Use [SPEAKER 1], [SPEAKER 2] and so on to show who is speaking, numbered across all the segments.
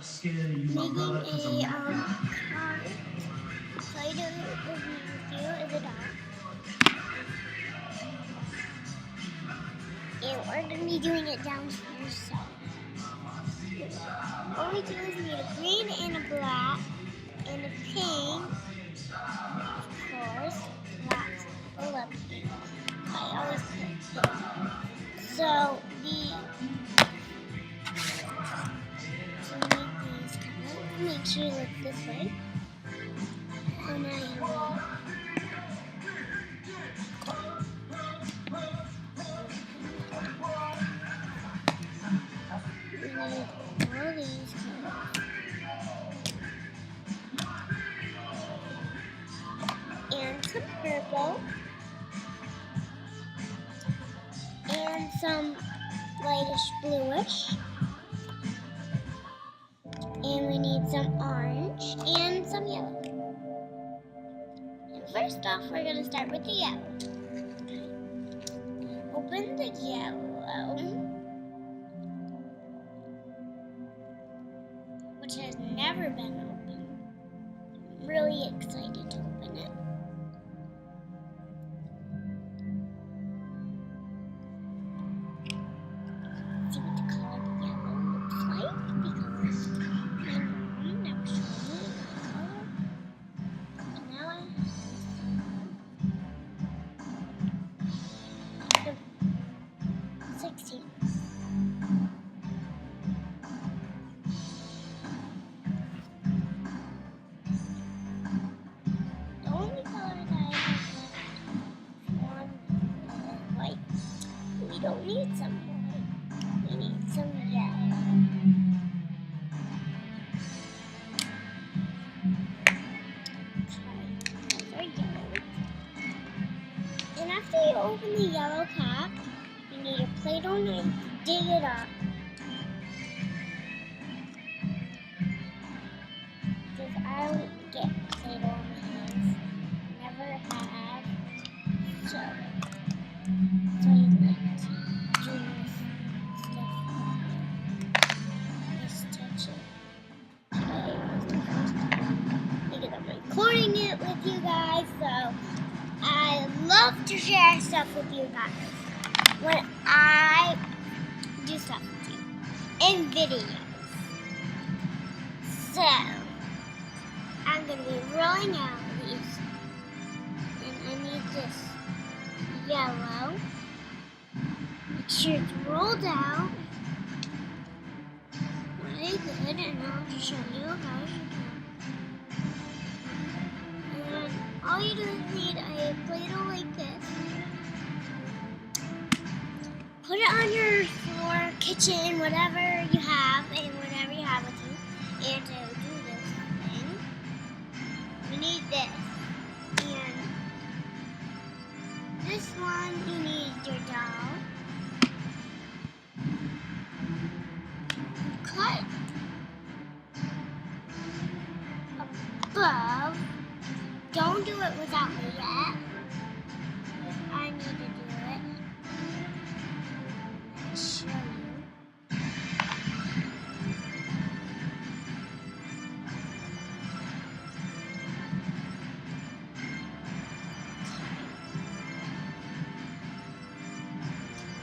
[SPEAKER 1] making a card Play-Doh with you as a dog. And we're going to be doing it downstairs, so all we do is need a green and a black and a pink, of course. Lots of love pink. I always put pink. So make these colors. Make sure you look this way. So now you will. We need all these colors. And some purple. And some lightish bluish. And we need some orange and some yellow. And first off, we're going to start with the yellow. Open the yellow, which has never been opened. I'm really excited to open it. See what the color of yellow looks like, because my mom never showed me the color. And now I have 16. The only color that I have left is white. We don't need some white. We need some yellow. Sorry, yellow. And after you open the yellow cap, you need a Play-Doh knife to dig it up. Because I don't get Play-Doh on my hands. Never have. So I like to do this stuff. Just touch it. Today was the first time. Because I'm recording it with you guys, so I love to share stuff with you guys when I do stuff with you in videos. So I'm going to be rolling out these, and I need this yellow. Make sure it's rolled out really good, and I'll just show you how you do. And all you do is need a Play-Doh like this. Put it on your floor, kitchen, whatever you have, and whatever you have with you. And to do this thing, you need this. And this one, you need your doll. Cut above. Don't do it without me yet. I need to do it. I'll show you.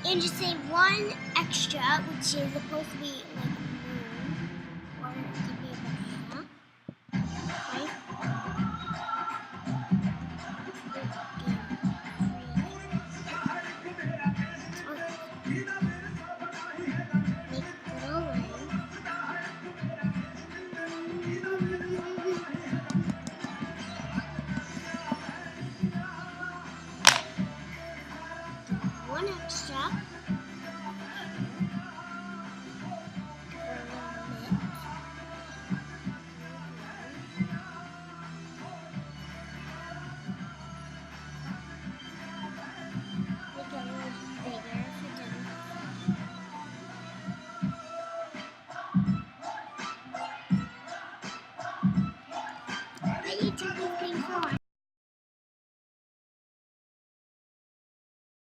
[SPEAKER 1] And just say one extra, which is supposed to be like a moon, or it could be a banana, right? Make little rings. One extra.